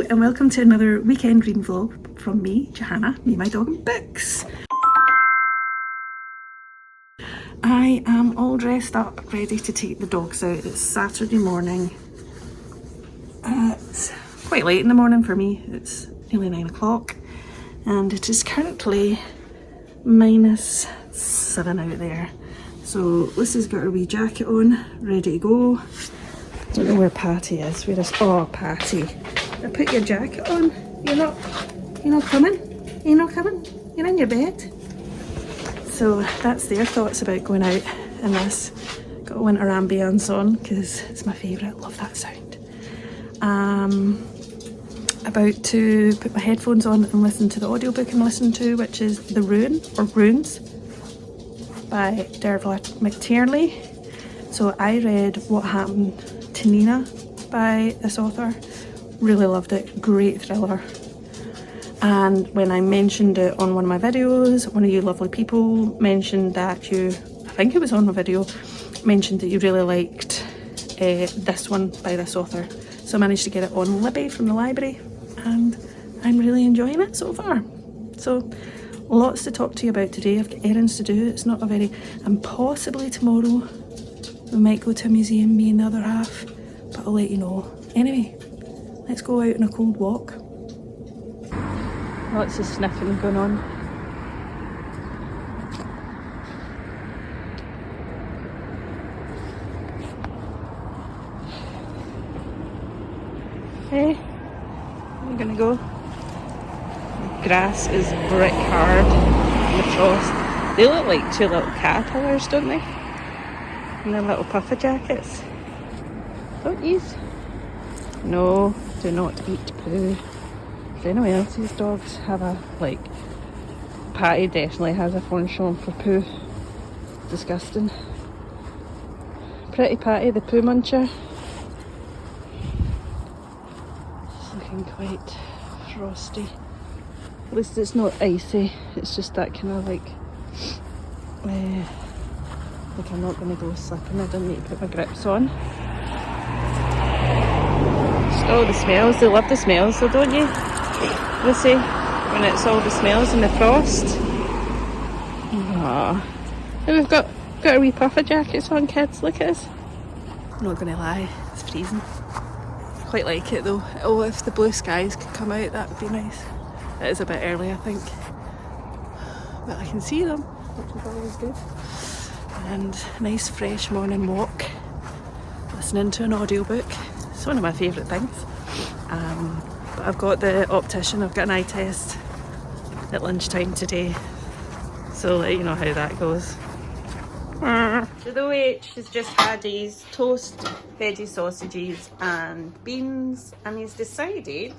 and welcome to another weekend reading vlog from me, Johanna, me, my dog and books. I am all dressed up, ready to take the dogs out. It's Saturday morning. It's quite late in the morning for me. It's nearly 9 o'clock and it is currently -7 out there. So Lucy's got her wee jacket on, ready to go. I don't know where Patty is. Where is, oh, Patty. Now put your jacket on. You're not coming? You're not coming? You're in your bed? So that's their thoughts about going out in this. Got a winter ambience on because it's my favourite. Love that sound. About to put my headphones on and listen to the audiobook I'm listening to, which is The Ruin, or Runes, by Derval McTiernan. So I read What Happened to Nina by this author. Really loved it. Great thriller. And when I mentioned it on one of my videos, one of you lovely people mentioned that you, I think it was on my video, mentioned that you really liked this one by this author. So I managed to get it on Libby from the library and I'm really enjoying it so far. So lots to talk to you about today. I've got errands to do. It's not a very, and possibly tomorrow we might go to a museum, me and the other half, but I'll let you know. Anyway, let's go out on a cold walk. Lots of sniffing going on. Hey, I'm gonna go. The grass is brick hard in the frost. They look like two little caterpillars, don't they? In their little puffer jackets. Don't these? No, do not eat poo. If anyone else's dogs have a, like, Patty definitely has a penchant for poo. Disgusting. Pretty Patty, the poo muncher. It's looking quite frosty. At least it's not icy, it's just that kind of like I'm not going to go slipping. I don't need to put my grips on. Oh, the smells. They love the smells, though, don't you? Lucy, when it's all the smells and the frost. Aww. And we've got our wee puffer jackets on, kids. Look at us. I'm not going to lie, it's freezing. Quite like it though. Oh, if the blue skies could come out, that would be nice. It is a bit early, I think. But I can see them, which is always good. And a nice fresh morning walk. Listening to an audiobook. It's one of my favourite things. But I've got the optician, I've got an eye test at lunchtime today. So I'll let you know how that goes. So the witch has just had these toast, veggie sausages and beans, and he's decided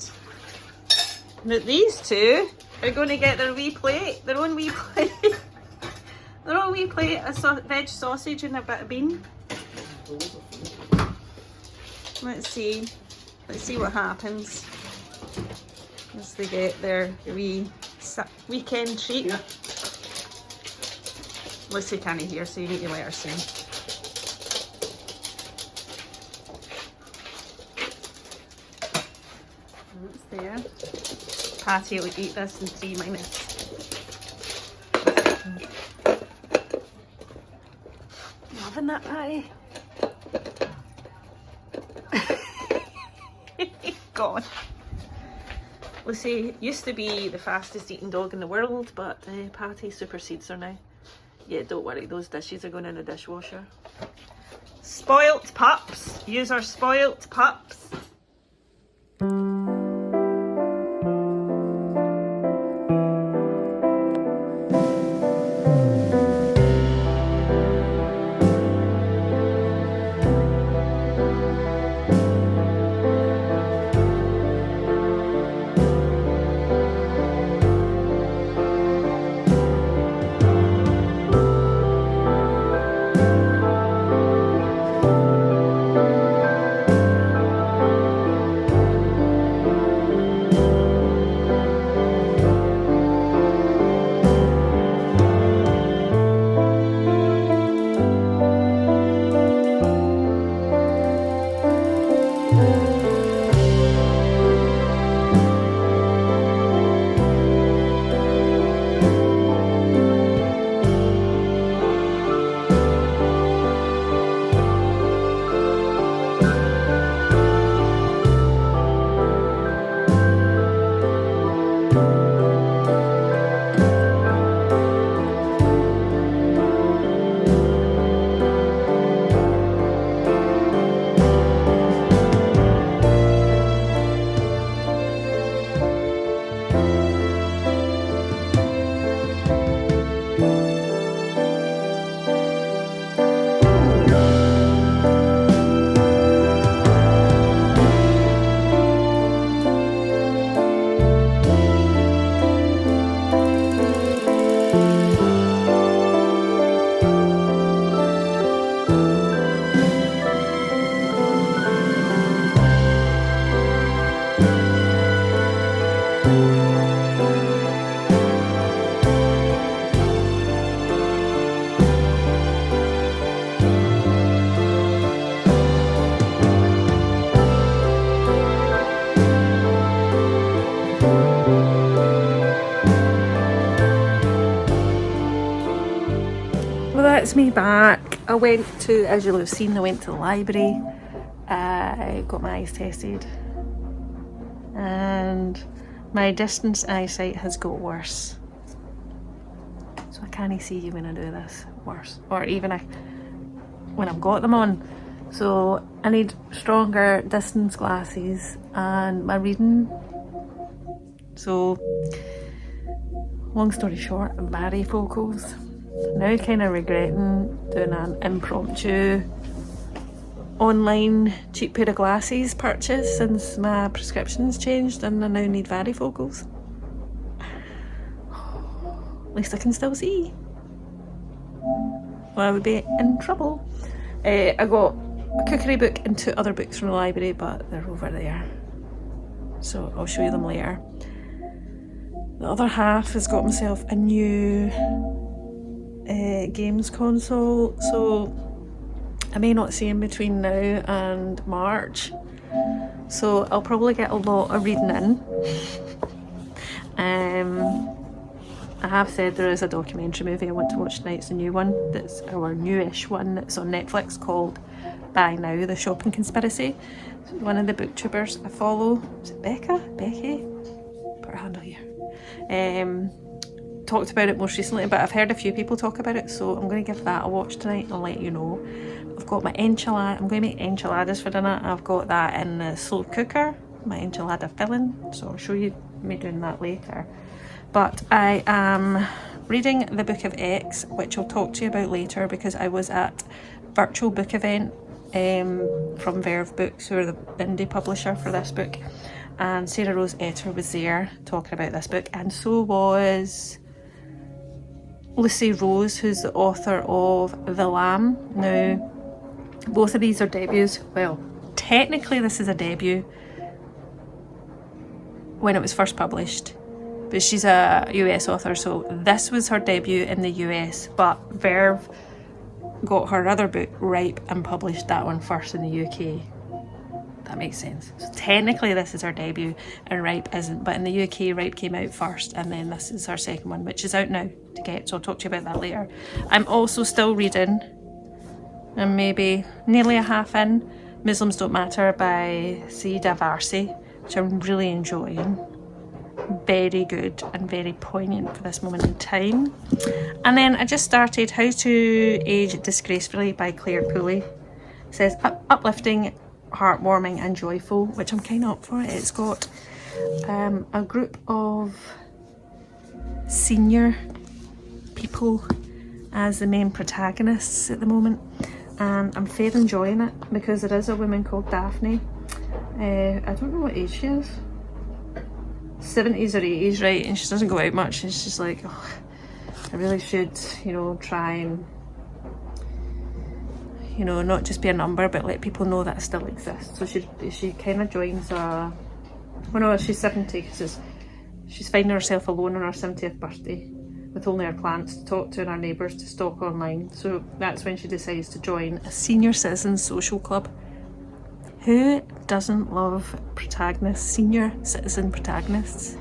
that these two are going to get their wee plate, their own wee plate. Their own wee plate of veg sausage and a bit of bean. Let's see what happens as they get their wee weekend treat. Yeah. Lucy can't hear, so you need to let her sing. It's there. Patty will eat this in 3 minutes. Loving that, Patty. God. Lucy used to be the fastest eating dog in the world, but Patty supersedes her now. Yeah, don't worry, those dishes are going in the dishwasher. Spoilt pups. Use our spoilt pups. that's me back. I went to, as you'll have seen, I went to the library. I got my eyes tested. And my distance eyesight has got worse. So I can't see you when I do this. Worse. Or even when I've got them on. So I need stronger distance glasses and my reading. So long story short, varifocals. Now kind of regretting doing an impromptu online cheap pair of glasses purchase since my prescription's changed and I now need varifocals. At least I can still see. Well, I would be in trouble. I got a cookery book and 2 other books from the library, but they're over there. So I'll show you them later. The other half has got myself a new games console, so I may not see in between now and March. So I'll probably get a lot of reading in. I have said there is a documentary movie I want to watch tonight. It's a new one, that's our newish one that's on Netflix called Buy Now, The Shopping Conspiracy. One of the booktubers I follow, is it Becky? Put her handle here. Talked about it most recently, but I've heard a few people talk about it, so I'm going to give that a watch tonight and I'll let you know. I've got my enchilada, I'm going to make enchiladas for dinner. I've got that in the slow cooker, my enchilada filling, so I'll show you me doing that later. But I am reading the Book of X, which I'll talk to you about later because I was at virtual book event from Verve Books, who are the indie publisher for this book, and Sarah Rose Etter was there talking about this book, and so was Lucy Rose, who's the author of The Lamb. Now, both of these are debuts. Well, technically this is a debut when it was first published, but she's a US author, so this was her debut in the US, but Verve got her other book, Ripe, and published that one first in the UK. That makes sense. So technically this is her debut and Ripe isn't, but in the UK Ripe came out first and then this is her second one, which is out now to get, so I'll talk to you about that later. I'm also still reading, and maybe nearly a half in, Muslims Don't Matter by Sayeeda Warsi, which I'm really enjoying. Very good and very poignant for this moment in time. And then I just started How to Age Disgracefully by Clare Pooley. It says uplifting, heartwarming and joyful, which I'm kind of up for. It's got a group of senior people as the main protagonists at the moment, and I'm fair enjoying it because there is a woman called Daphne. I don't know what age she is, 70s or 80s, right, and she doesn't go out much, and she's like, oh, I really should, you know, try and, you know, not just be a number but let people know that I still exist. So she kind of joins a, oh no, she's 70 because she's finding herself alone on her 70th birthday with only her plants to talk to and her neighbours to stalk online. So that's when she decides to join a senior citizens social club. Who doesn't love protagonists, senior citizen protagonists?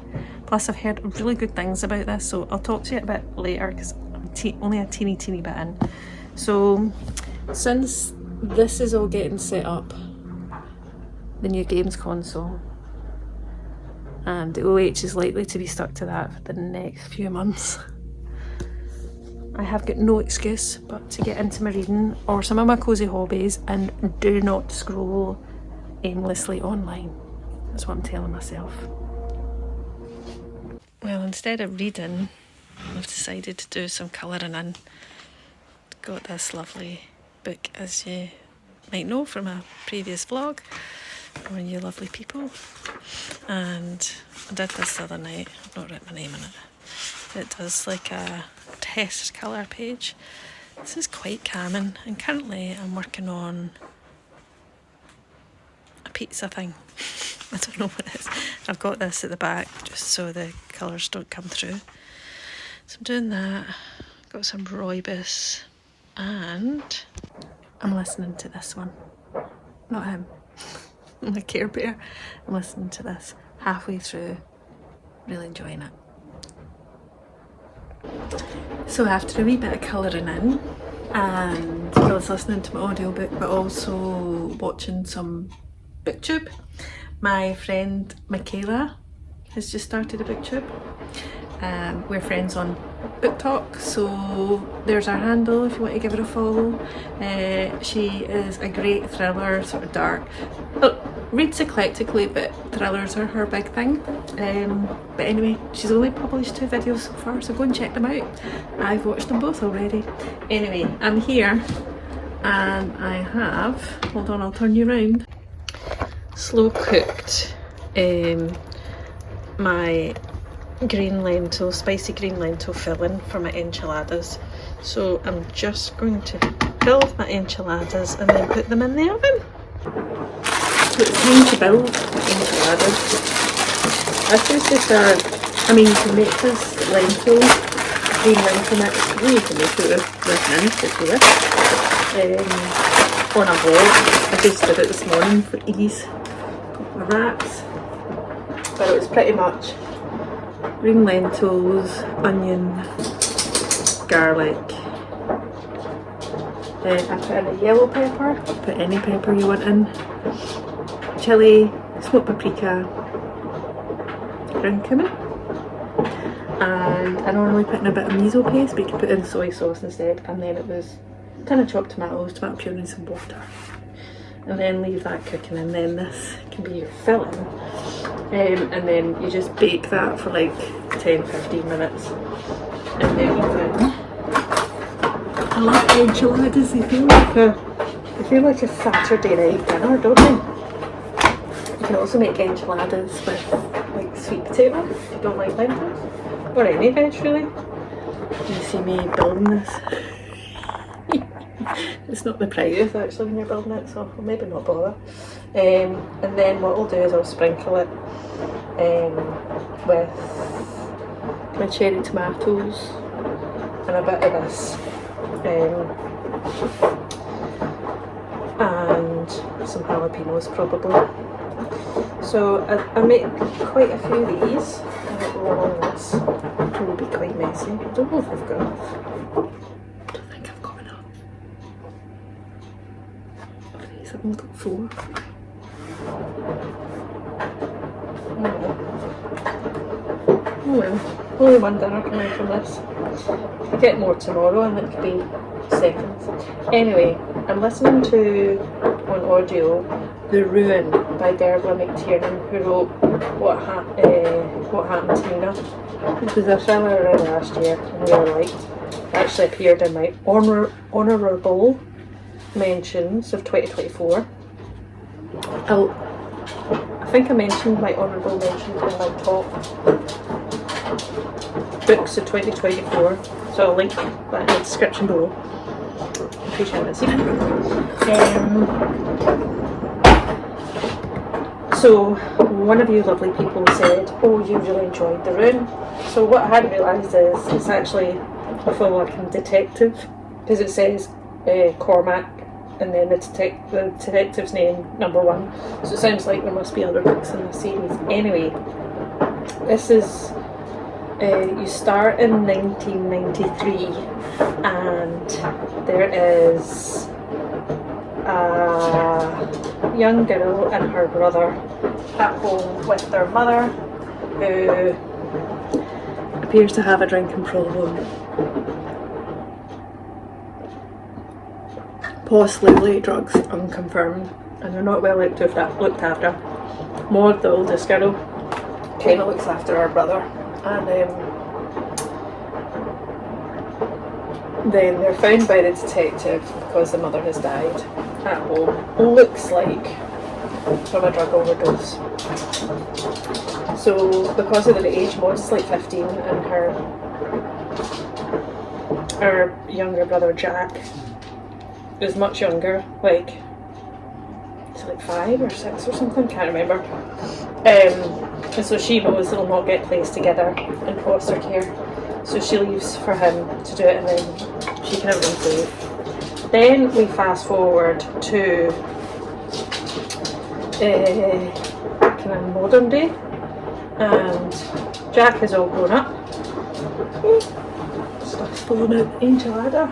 Plus I've heard really good things about this, so I'll talk to you a bit later because I'm only a teeny bit in. So since this is all getting set up, the new games console, and the OH is likely to be stuck to that for the next few months, I have got no excuse but to get into my reading or some of my cosy hobbies and do not scroll aimlessly online. That's what I'm telling myself. Well, instead of reading, I've decided to do some colouring in. Got this lovely book, as you might know from a previous vlog, for you lovely people, and I did this the other night. I've not written my name in it. It does like a test colour page. This is quite calming, and currently I'm working on a pizza thing. I don't know what it is. I've got this at the back just so the colours don't come through. So I'm doing that. Got some rooibos, and I'm listening to this one. Not him. My Care Bear. I'm listening to this halfway through. Really enjoying it. So after a wee bit of colouring in, and I was listening to my audiobook but also watching some booktube. My friend Michaela has just started a booktube. We're friends on Book Talk, so there's our handle if you want to give her a follow. She is a great thriller, sort of dark. Reads eclectically, but thrillers are her big thing. But anyway, she's only published 2 videos so far, so go and check them out. I've watched them both already. Anyway, I'm here and I have, hold on, I'll turn you around. Slow cooked my green lentil, spicy green lentil filling for my enchiladas. So I'm just going to build my enchiladas and then put them in the oven. So it's time to build enchiladas. This is just I mean, you can make this lentil, green lentil mix, or you can make it with mint if you wish. On a vlog, I just did it this morning for ease. Got my wraps, but it was pretty much green lentils, onion, garlic. Then I put in a yellow pepper, put any pepper you want in, chilli, smoked paprika, ground cumin, and I normally put in a bit of miso paste, but you can put in soy sauce instead. And then it was kind of chopped tomatoes, tomato puree and some water, and then leave that cooking, and then this can be your filling. And then you just bake that for like 10-15 minutes, and then I love enchiladas. They feel like a Saturday night dinner, don't they? You can also make enchiladas with like sweet potato if you don't like lentils, or any veg really. You see me building this. It's not the prettiest actually when you're building it, so I'll maybe not bother. And then what I'll do is I'll sprinkle it with my cherry tomatoes and a bit of this, and some jalapenos probably. So I make quite a few of these, and it will on this. It will be quite messy. I don't know if I've got enough. I don't think I've got enough. These have only got 4. Oh well, only one dinner coming from this. I get more tomorrow and it could be seconds. Anyway, I'm listening to on audio The Ruin by Dervla McTiernan, who wrote What Happened to Nina, which was a thriller I read last year and really liked. It actually appeared in my honourable mentions of 2024. I think I mentioned my honourable mentions in my top books of 2024, so I'll link that in the description below in case you haven't seen it. So one of you lovely people said, oh, you really enjoyed The Ruin. So what I hadn't realised is it's actually a full-working detective, because it says Cormac and then the detective's name #1, so it sounds like there must be other books in the series. Anyway, this is you start in 1993 and there is a young girl and her brother at home with their mother, who appears to have a drinking problem, possibly drugs, unconfirmed, and they're not well looked after. Maud, the oldest girl, kind of looks after her brother, and then they're found by the detective because the mother has died at home, looks like from a drug overdose. So because of their age, Maud's like 15 and her younger brother Jack is much younger, like it's like 5 or 6 or something, can't remember. And so she knows they'll not get placed together in foster care, so she leaves for him to do it, and then she can leave. Then we fast forward to kind of modern day, and Jack is all grown up. Stuff's falling out the enchilada.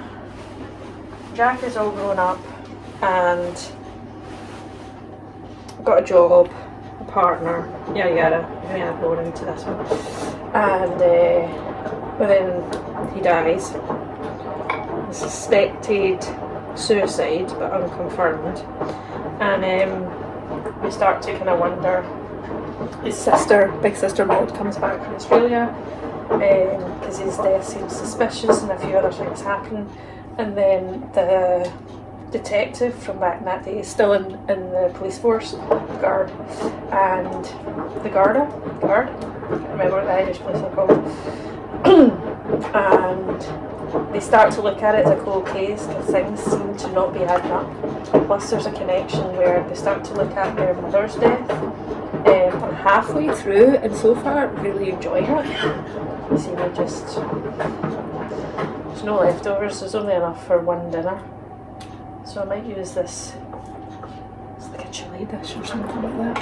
Jack is all grown up and got a job, a partner, yada yada. I'm going to add more into this one. And but then he dies. Suspected suicide, but unconfirmed. And we start to kind of wonder. His sister, big sister Maud, comes back from Australia because his death seems suspicious and a few other things happen. And then the detective from back in that day is still in the police force, the guard, and the guard, I can't remember what the Irish police are called. And they start to look at it as a cold case because things seem to not be adding up. Plus there's a connection where they start to look at their mother's death. I'm halfway through and so far really enjoying it. You see, there's no leftovers, there's only enough for one dinner. So I might use this, it's like a chili dish or something like that.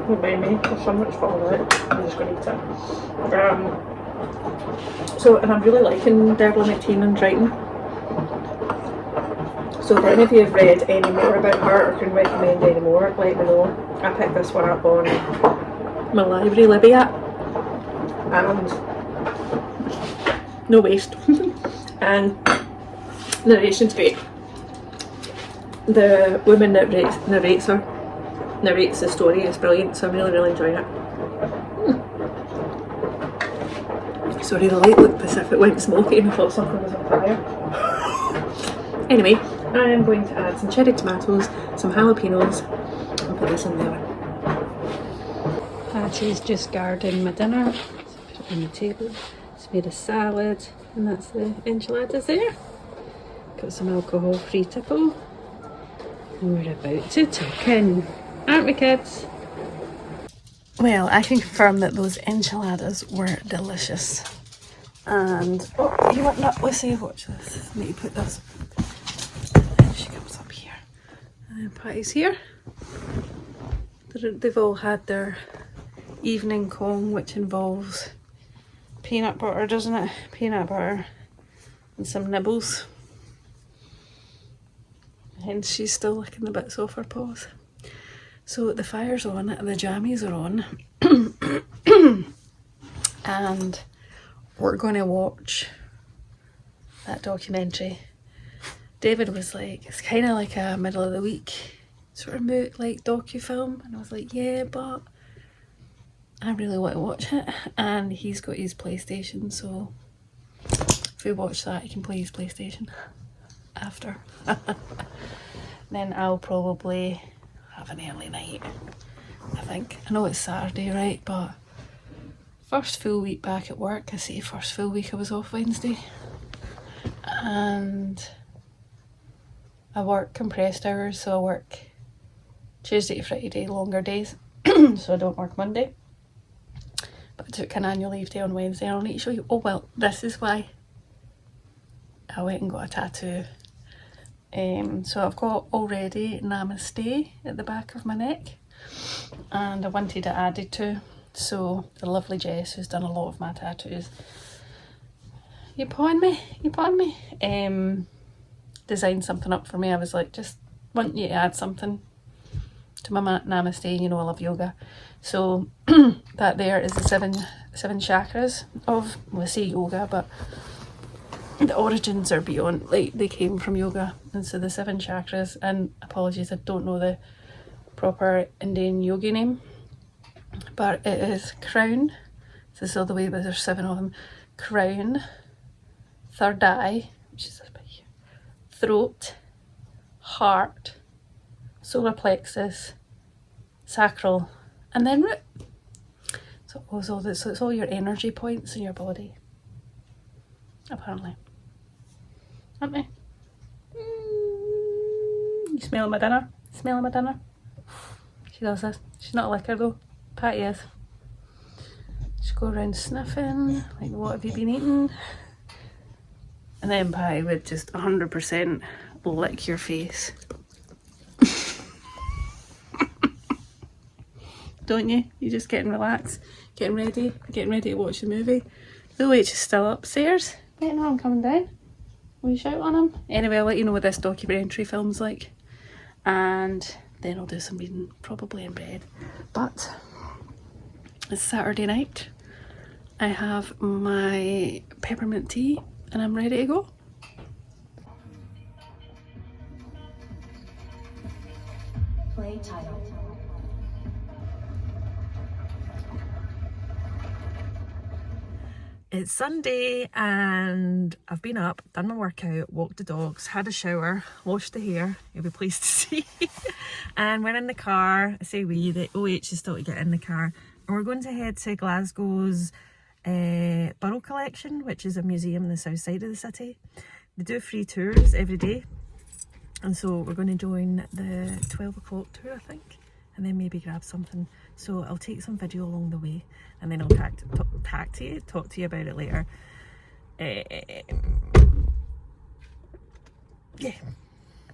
Remind me, there's so much falling out, I'm just going to eat it. And I'm really liking Derval McTiernan's writing. So if any of you have read any more about her or can recommend any more, let me know. I picked this one up on my library Libby app. And no waste. And narration's great. The woman that narrates the story is brilliant, so I'm really enjoying it. Sorry, the light looked as if it went smoky and I thought something was on fire. Anyway, I am going to add some cherry tomatoes, some jalapenos, and put this in the oven. Patty's just gardened my dinner. So put it on the table. It's made a salad, and that's the enchiladas there. Got some alcohol-free tipple. And we're about to tuck in, aren't we, kids? Well, I can confirm that those enchiladas were delicious. And, oh, you want that? Let's see, watch this. I need to put this. And she comes up here. And then Patty's here. They've all had their evening Kong, which involves peanut butter, doesn't it? Peanut butter and some nibbles. And she's still licking the bits off her paws. So the fire's on, the jammies are on. And we're going to watch that documentary. David was like, it's kind of like a middle of the week sort of like docu-film. And I was like, yeah, but I really want to watch it. And he's got his PlayStation, so if we watch that, he can play his PlayStation after. Then I'll probably have an early night, I think. I know it's Saturday, right, but first full week back at work. I say first full week, I was off Wednesday. And I work compressed hours, so I work Tuesday to Friday, longer days. So I don't work Monday. But I took an annual leave day on Wednesday, and I'll need to show you. Oh well, this is why I went and got a tattoo. So I've got already Namaste at the back of my neck, and I wanted it added to. So the lovely Jess, who's done a lot of my tattoos, you pawing me? Designed something up for me. I was like, just want you to add something to my Namaste. You know I love yoga. So that there is the seven chakras of, well, I say yoga, but the origins are beyond, like they came from yoga. And so the 7 chakras, and apologies, I don't know the proper Indian yogi name, but it is crown, so this is all the way, but there's 7 of them. Crown, third eye, which is this bit here, throat, heart, solar plexus, sacral, and then root. So it's all your energy points in your body, apparently. Aren't they? You smelling my dinner? Smelling my dinner? She does this. She's not a licker though. Patty is. She'll go around sniffing, like, what have you been eating? And then Patty would just 100% lick your face. Don't you? You're just getting relaxed, getting ready to watch the movie. The waitress is still upstairs. Wait, no, I'm coming down. we shout on him. Anyway, I'll let you know what this documentary film's like, and then I'll do some reading, probably in bed. But it's Saturday night. I have my peppermint tea and I'm ready to go. Play title. It's Sunday and I've been up, done my workout, walked the dogs, had a shower, washed the hair, you'll be pleased to see. And we're in the car. I say we, the OH is still to get in the car. And we're going to head to Glasgow's Burrell Collection, which is a museum in the south side of the city. They do free tours every day. And so we're going to join the 12 o'clock tour, I think, and then maybe grab something. So I'll take some video along the way and then I'll talk to you about it later. Yeah.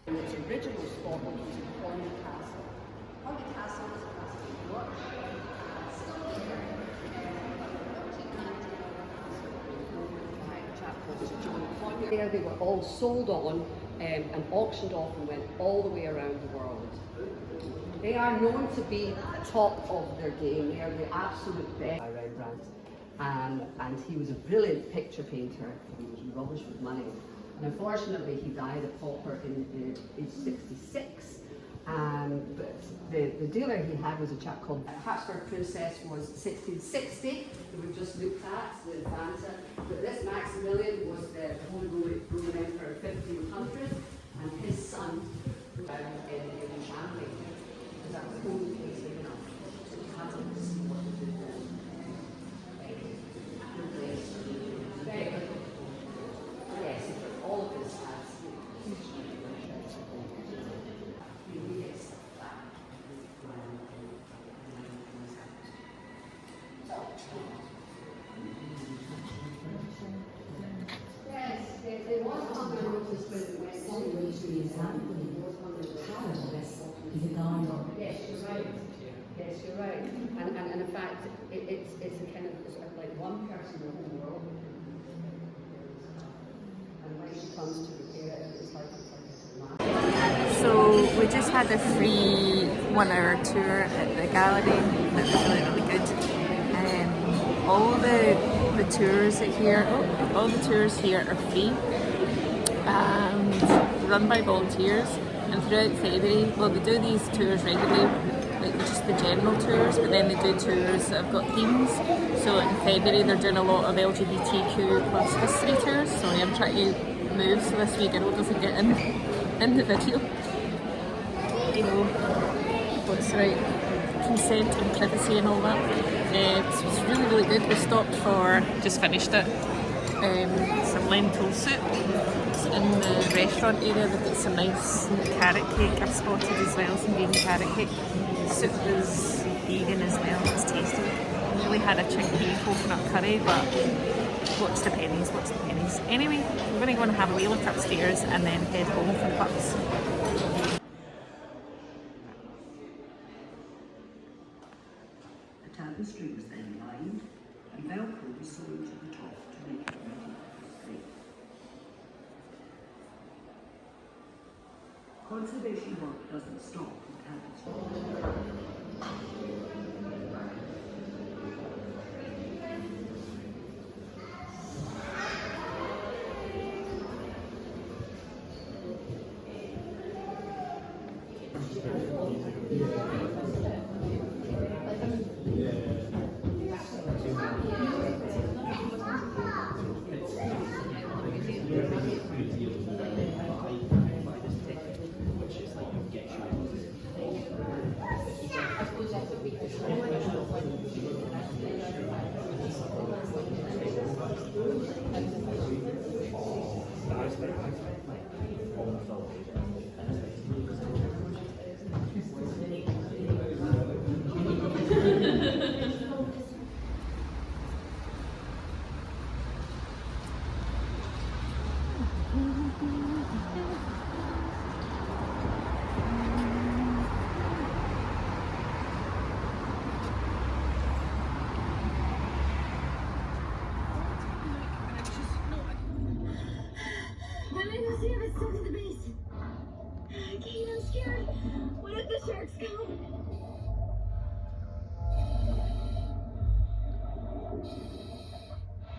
Its original spot was Pooley Castle. Pooley Castle was a castle in York. Still there. There they were all sold on and auctioned off and went all the way around the world. They are known to be top of their game. They are the absolute best. And he was a brilliant picture painter. He was rubbish with money. And unfortunately, he died a pauper in age 66. But the dealer he had was a chap called Habsburg Princess, was 1660, that we've just looked at, the Infanta. But this Maximilian was the Holy Roman Emperor in 1500, and his son in family. That was the only place big enough to have him see what he did then. Yes, all of this has huge Yes, there was one I noticed when we went to the example. Yes, you're right. Yes, you're right. And in fact, it's a kind of like one person in the whole world. And when she comes to repair it, it's like a So we just had a free 1 hour tour at the gallery. It was really good. All the tours here, all the tours here are free and run by volunteers. And throughout February, well, they do these tours regularly, like just the general tours, but then they do tours that have got themes. So in February, they're doing a lot of LGBTQ plus history tours. Sorry, I'm trying to move so this wee girl doesn't get in the video. You know, what's right, consent and privacy and all that. So it's really, really good. We stopped for, just finished it, some lentil soup. In the restaurant area, they've got some nice carrot cake I've spotted as well, some vegan carrot cake. The soup is vegan as well, it's tasty. I really had a chickpea coconut curry, but what's the pennies. Anyway, we're going to go and have a wee look upstairs and then head home for the pups. The tapestry was then lined and Velcro was sewn to the top to make it ready for sleep. Conservation work doesn't stop with tapestry.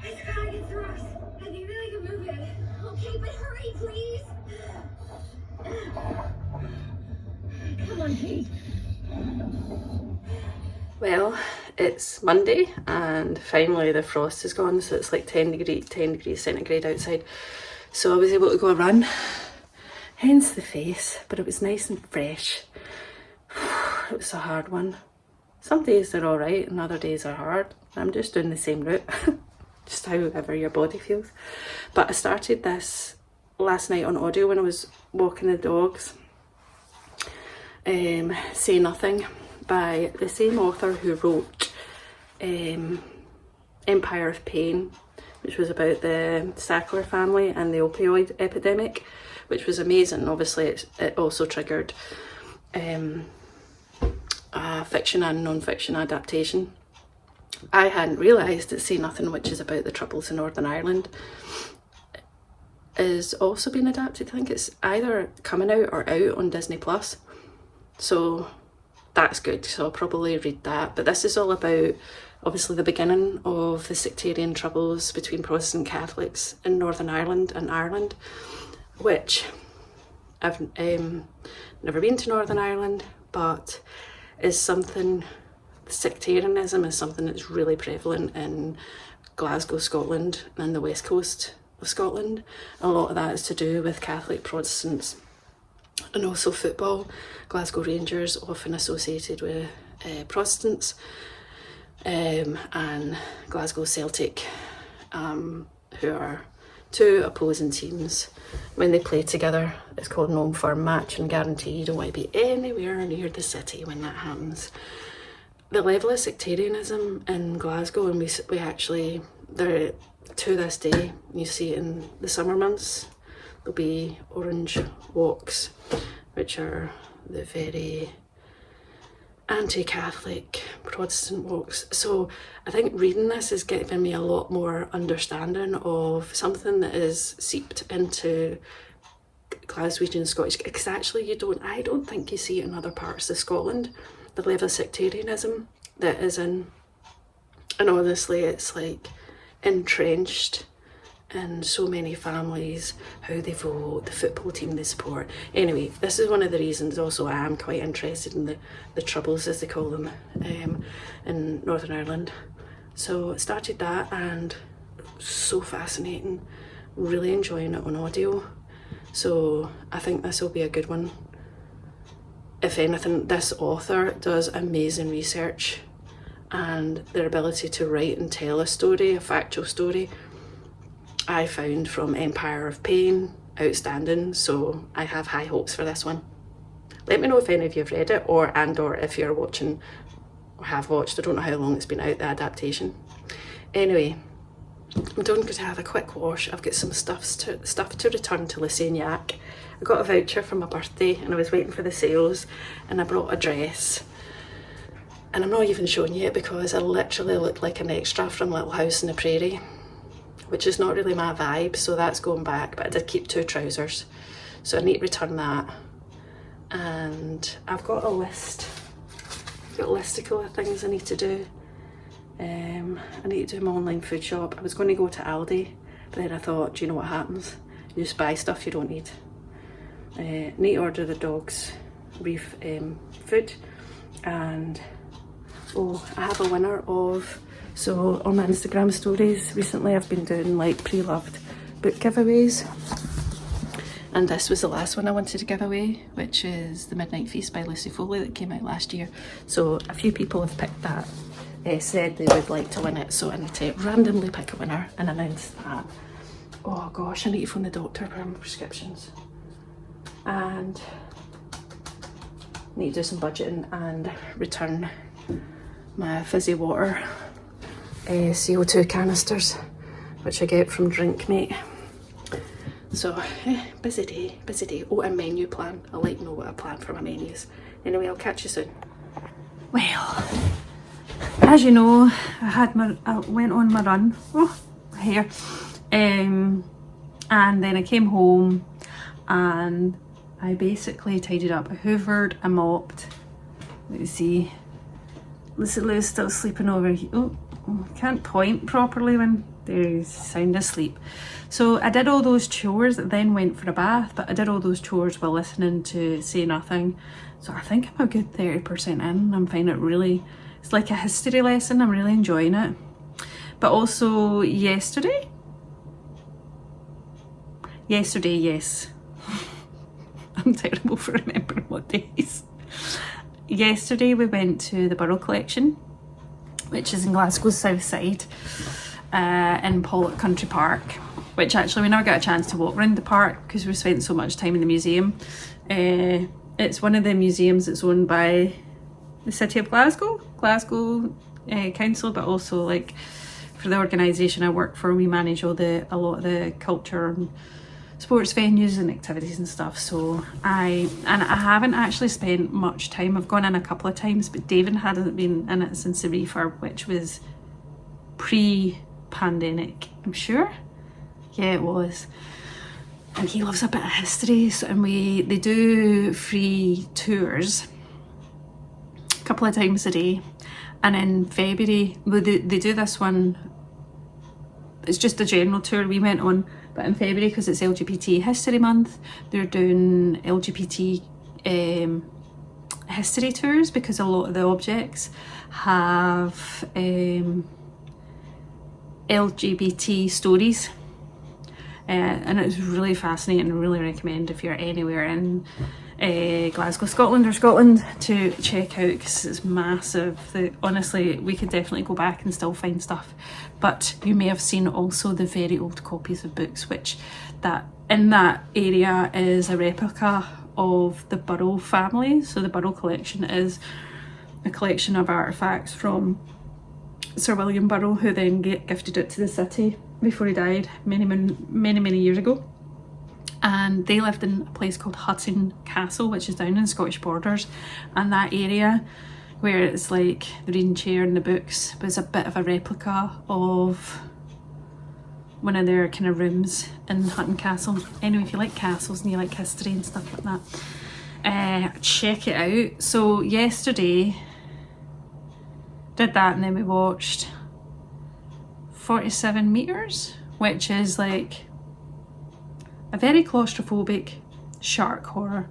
It's gotta get through us. I think that I can move it. Okay, but hurry, please. Come on, Kate. Well, it's Monday and finally the frost is gone, so it's like 10 degrees centigrade outside. So I was able to go a run, hence the face, but it was nice and fresh. It was a hard one. Some days they're alright and other days are hard. I'm just doing the same route, just however your body feels. But I started this last night on audio when I was walking the dogs. Say Nothing by the same author who wrote Empire of Pain, which was about the Sackler family and the opioid epidemic, which was amazing. Obviously it also triggered fiction and non-fiction adaptation. I hadn't realised that Say Nothing, which is about the Troubles in Northern Ireland, is also being adapted. I think it's either coming out or out on Disney Plus. So that's good, so I'll probably read that. But this is all about obviously the beginning of the sectarian troubles between Protestant Catholics in Northern Ireland and Ireland, which I've never been to Northern Ireland, but is something, sectarianism is something that's really prevalent in Glasgow, Scotland, and the west coast of Scotland. A lot of that is to do with Catholic Protestants. And also football, Glasgow Rangers often associated with Protestants, and Glasgow Celtic, who are two opposing teams. When they play together, it's called an home firm match, and guarantee you don't want to be anywhere near the city when that happens. The level of sectarianism in Glasgow, and we actually, there to this day, you see it in the summer months. There'll be orange walks, which are the very anti-Catholic Protestant walks. So I think reading this is giving me a lot more understanding of something that is seeped into Glaswegian Scottish, because actually I don't think you see it in other parts of Scotland, the level of sectarianism that is in, and honestly it's like entrenched in so many families, how they vote, the football team they support. Anyway, this is one of the reasons also I am quite interested in the troubles, as they call them, in Northern Ireland. So I started that, and so fascinating, really enjoying it on audio. So I think this will be a good one. If anything, this author does amazing research, and their ability to write and tell a story, a factual story, I found from Empire of Pain outstanding. So I have high hopes for this one. Let me know if any of you have read it, or if you're watching or have watched. I don't know how long it's been out, the adaptation. Anyway, I'm going to have a quick wash. I've got some stuff to return to Lucy and Yak. I got a voucher for my birthday and I was waiting for the sales, and I brought a dress. And I'm not even showing you it because I literally look like an extra from Little House on the Prairie, which is not really my vibe, so that's going back. But I did keep 2 trousers, so I need to return that. And I've got a list. I've got a listicle of things I need to do. I need to do my online food shop. I was going to go to Aldi, but then I thought, do you know what happens? You just buy stuff you don't need. Need to order the dogs' reef food, and I have a winner of, so on my Instagram stories recently I've been doing like pre-loved book giveaways, and this was the last one I wanted to give away, which is The Midnight Feast by Lucy Foley that came out last year. So a few people have picked that, said they would like to win it, so I need to randomly pick a winner and announce that. Oh gosh, I need to phone the doctor for my prescriptions, and need to do some budgeting and return my fizzy water CO2 canisters, which I get from Drinkmate. So busy day. Oh, a menu plan. I like to know what I plan for my menus. Anyway, I'll catch you soon. Well, as you know, I went on my run. Oh, my hair. And then I came home and I basically tidied up. I hoovered, I mopped, Let's see. Lucy Lou's still sleeping over here. Oh, can't point properly when there's sound asleep. So I did all those chores, then went for a bath, but I did all those chores while listening to Say Nothing. So I think I'm a good 30% in. I'm finding it really, it's like a history lesson. I'm really enjoying it. But also yesterday, yes. I'm terrible for remembering what days. Yesterday we went to the Burrell Collection, which is in Glasgow's south side, in Pooley Country Park, which actually we never got a chance to walk around the park because we spent so much time in the museum. It's one of the museums that's owned by the city of Glasgow council, but also like for the organisation I work for, we manage a lot of the culture and sports venues and activities and stuff. So I haven't actually spent much time. I've gone in a couple of times, but David hadn't been in it since the refurb, which was pre-pandemic, I'm sure. Yeah, it was. And he loves a bit of history, so, and they do free tours a couple of times a day. And in February, they do this one, it's just a general tour we went on, but in February, because it's LGBT History Month, they're doing LGBT history tours, because a lot of the objects have LGBT stories. And it's really fascinating. I really recommend if you're anywhere in Glasgow, Scotland, or Scotland, to check out, because it's massive. Honestly, we could definitely go back and still find stuff. But you may have seen also the very old copies of books, which in that area is a replica of the Burrell family. So the Burrell Collection is a collection of artefacts from Sir William Burrell, who then gifted it to the city before he died many years ago. And they lived in a place called Hutton Castle, which is down in Scottish borders, and that area where it's like the reading chair and the books was a bit of a replica of one of their kind of rooms in Hutton Castle. Anyway, if you like castles and you like history and stuff like that, check it out. So yesterday did that, and then we watched 47 meters, which is like a very claustrophobic shark horror.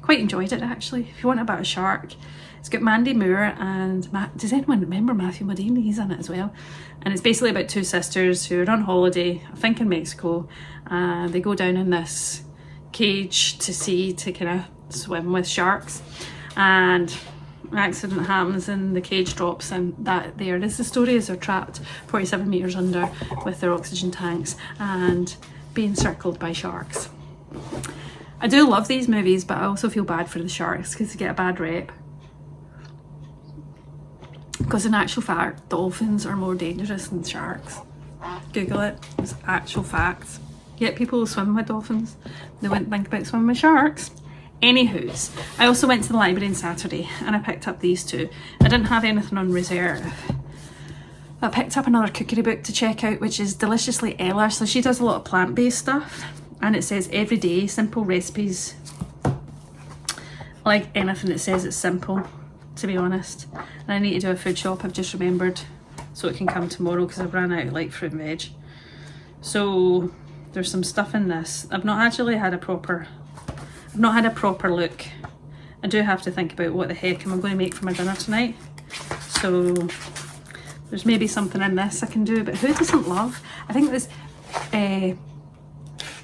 Quite enjoyed it actually. If you want a bit of shark, it's got Mandy Moore and does anyone remember Matthew Modine? He's in it as well. And it's basically about two sisters who are on holiday, I think in Mexico, and they go down in this cage to sea to kind of swim with sharks, and an accident happens and the cage drops, and that there is the story, is they're trapped 47 meters under with their oxygen tanks and being circled by sharks. I do love these movies, but I also feel bad for the sharks because they get a bad rep. Because in actual fact, dolphins are more dangerous than sharks. Google it, it's actual facts. Yet people will swim with dolphins, they wouldn't think about swimming with sharks. Anywho's, I also went to the library on Saturday and I picked up these two. I didn't have anything on reserve. I picked up another cookery book to check out, which is Deliciously Ella. So she does a lot of plant-based stuff, and it says everyday simple recipes. I like anything that says it's simple, to be honest. And I need to do a food shop, I've just remembered, so it can come tomorrow because I've ran out of like fruit and veg. So there's some stuff in this. I've not had a proper look. I do have to think about what the heck am I going to make for my dinner tonight. So there's maybe something in this I can do, but who doesn't love? I think this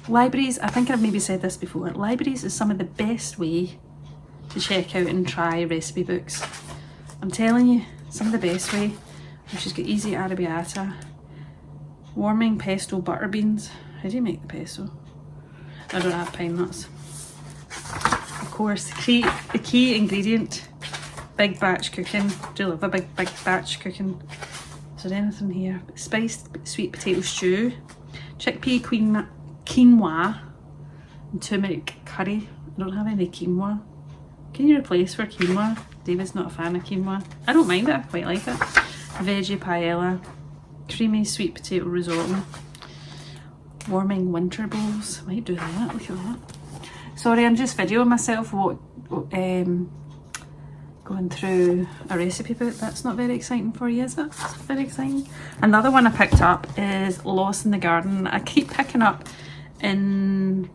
libraries, I think I've maybe said this before, libraries is some of the best way to check out and try recipe books. I'm telling you, some of the best way. She's got easy arrabbiata, warming pesto butter beans. How do you make the pesto? I don't have pine nuts. Of course, the key ingredient, big batch cooking. Do love a big batch cooking. Is there anything here? Spiced sweet potato stew, chickpea quinoa, and turmeric curry. I don't have any quinoa. Can you replace for quinoa? David's not a fan of quinoa. I don't mind it, I quite like it. Veggie paella, creamy sweet potato risotto, warming winter bowls. Might do that, look at that. Sorry, I'm just videoing myself going through a recipe book. That's not very exciting for you, is it? It's not very exciting. Another one I picked up is Lost in the Garden. I keep picking up in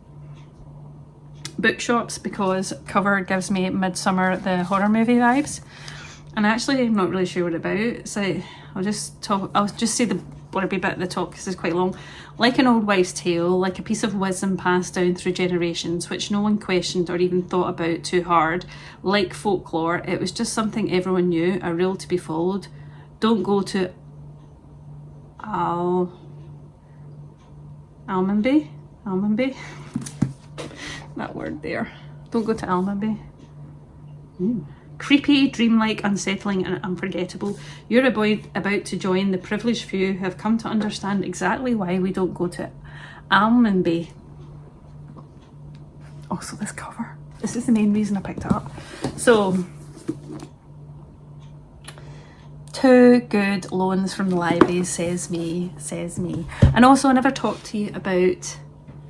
bookshops because cover gives me Midsummer, the horror movie vibes. And actually I'm not really sure what it's about, so I'll just say the blurby bit at the top because it's quite long. Like an old wife's tale, like a piece of wisdom passed down through generations, which no one questioned or even thought about too hard. Like folklore, it was just something everyone knew, a rule to be followed. Don't go to Almonby? That word there. Don't go to Almonby. Creepy, dreamlike, unsettling and unforgettable. You're about to join the privileged few who have come to understand exactly why we don't go to Almonby. Also this cover. This is the main reason I picked it up. So, 2 good loans from the library, says me. And also I never talked to you about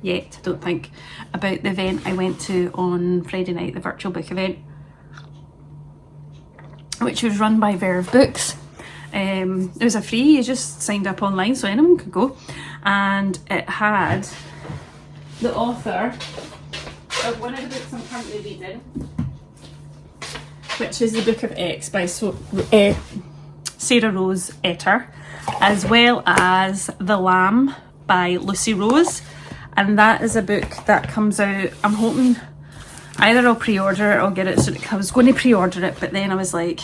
yet, I don't think, about the event I went to on Friday night, the virtual book event, which was run by Verve Books. It was a free, you just signed up online so anyone could go, and it had the author of one of the books I'm currently reading, which is the Book of X by Sarah Rose Etter, as well as The Lamb by Lucy Rose, and that is a book that comes out, I'm hoping either I'll pre-order it or get it. So I was going to pre-order it, but then I was like,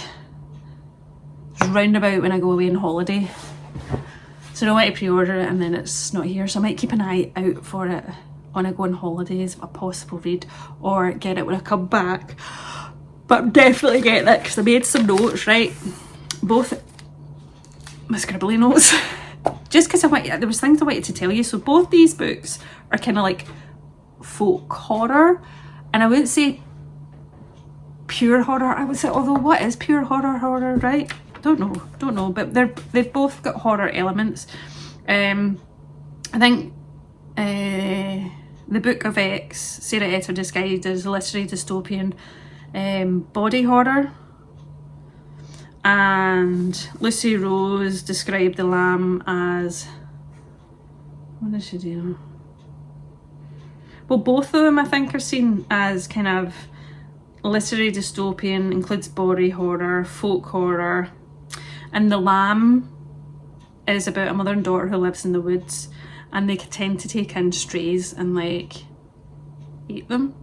roundabout when I go away on holiday. So I don't want to pre-order it and then it's not here. So I might keep an eye out for it when I go on holidays, a possible read, or get it when I come back. But I'm definitely getting it because I made some notes, right? Both my scribbly notes. Just because there was things I wanted to tell you. So both these books are kind of like folk horror. And I wouldn't say pure horror, I would say, although what is pure horror, right? Don't know, but they've both got horror elements. I think the Book of X, Sarah Etter described as literary dystopian body horror. And Lucy Rose described The Lamb as, what did she do? Well, both of them I think are seen as kind of literary dystopian, includes body horror, folk horror, and The Lamb is about a mother and daughter who lives in the woods, and they tend to take in strays and like eat them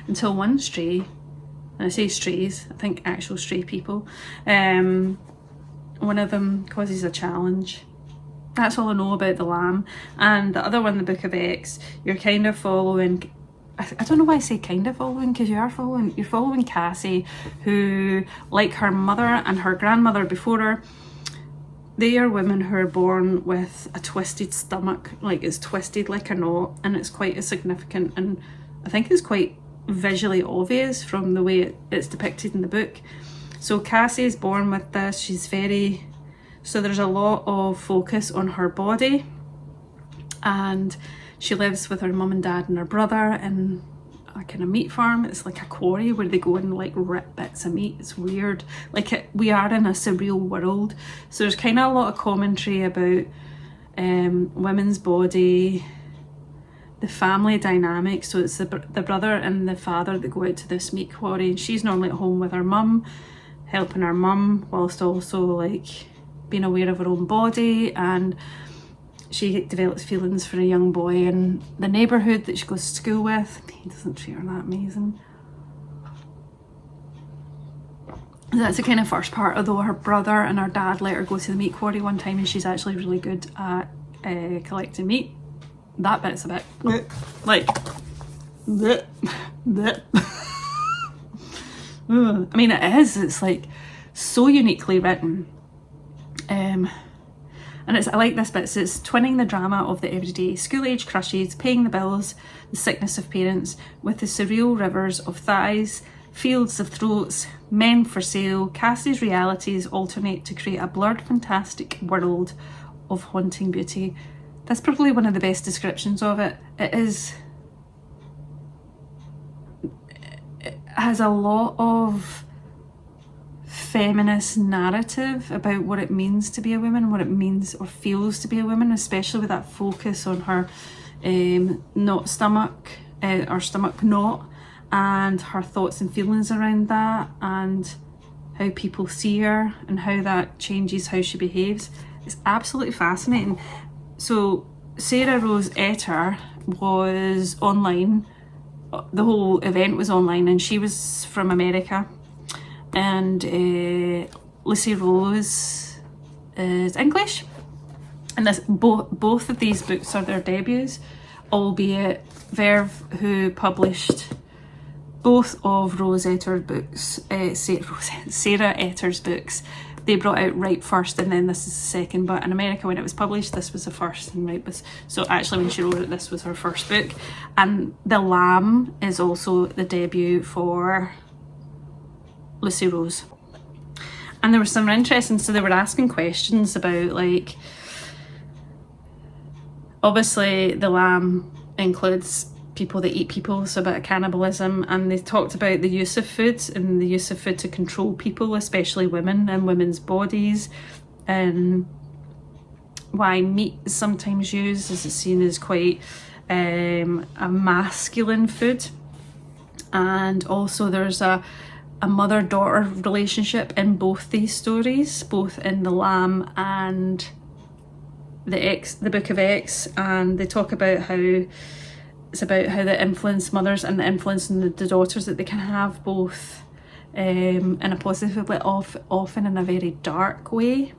until one stray, and I say strays, I think actual stray people, one of them causes a challenge. That's all I know about The Lamb. And the other one, the Book of X, you're kind of following, I don't know why I say kind of following, because you're following Cassie, who, like her mother and her grandmother before her, they are women who are born with a twisted stomach, like it's twisted like a knot, and it's quite significant, and I think it's quite visually obvious from the way it's depicted in the book. So Cassie is born with this, so there's a lot of focus on her body, and she lives with her mum and dad and her brother in a kind of meat farm. It's like a quarry where they go and like rip bits of meat. It's weird. We are in a surreal world. So there's kind of a lot of commentary about women's body, the family dynamic. So it's the brother and the father that go out to this meat quarry, and she's normally at home with her mum, helping her mum whilst also like being aware of her own body, and she develops feelings for a young boy in the neighbourhood that she goes to school with. He doesn't treat her that amazing. That's the kind of first part, although her brother and her dad let her go to the meat quarry one time and she's actually really good at collecting meat. That bit's a bit like I mean, it is, it's like so uniquely written. And I like this bit. So it's twinning the drama of the everyday, school-age crushes, paying the bills, the sickness of parents, with the surreal rivers of thighs, fields of throats, men for sale. Cassie's realities alternate to create a blurred, fantastic world of haunting beauty. That's probably one of the best descriptions of it. It has a lot of feminist narrative about what it means to be a woman, what it means or feels to be a woman, especially with that focus on her knot stomach, or stomach knot, and her thoughts and feelings around that, and how people see her and how that changes how she behaves. It's absolutely fascinating. So Sarah Rose Etter was online, the whole event was online, and she was from America, and Lucy Rose is English, and this both of these books are their debuts, albeit Verve, who published both of Rose Etter's books, Sarah Etter's books, they brought out Right first, and then this is the second. But in America, when it was published, this was the first, and Right was, so actually when she wrote it, this was her first book. And The Lamb is also the debut for Lucy Rose. And there was some interesting, so they were asking questions about, like, obviously The Lamb includes people that eat people, so a bit of cannibalism, and they talked about the use of food and the use of food to control people, especially women and women's bodies, and why meat is sometimes used as it's seen as quite a masculine food. And also there's a mother-daughter relationship in both these stories, both in The Lamb and the Book of X, and they talk about how it's about how they influence mothers and the influence in the daughters that they can have, both in a positive but often in a very dark way.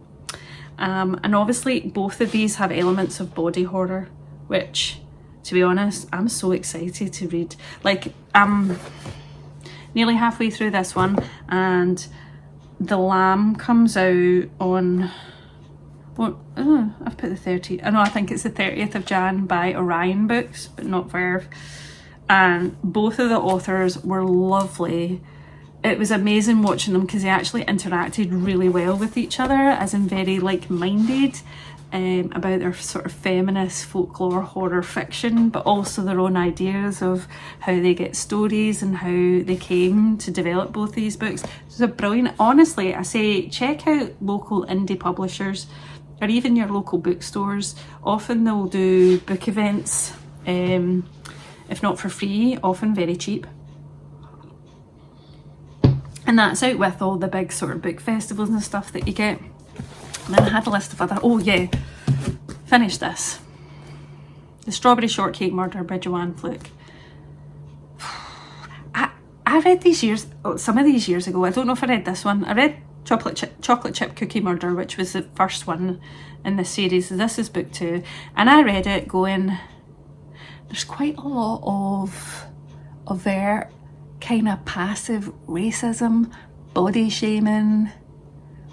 And obviously both of these have elements of body horror, which, to be honest, I'm so excited to read. Like, I'm nearly halfway through this one, and The Lamb comes out on, I've put the 30th. I know, I think it's the 30th of Jan by Orion Books, but not Verve. And both of the authors were lovely. It was amazing watching them because they actually interacted really well with each other, as in very like-minded, about their sort of feminist folklore horror fiction, but also their own ideas of how they get stories and how they came to develop both these books. So brilliant. Honestly, I say check out local indie publishers, or even your local bookstores. Often they'll do book events, if not for free, often very cheap. And that's out with all the big sort of book festivals and stuff that you get. And then I had a list of other, oh yeah, finish this. The Strawberry Shortcake Murder by Joanne Fluke. I read these some of these years ago. I don't know if I read this one. I read Chocolate Chip Cookie Murder, which was the first one in the series. This is book 2, and I read it going, there's quite a lot of overt kind of passive racism, body shaming,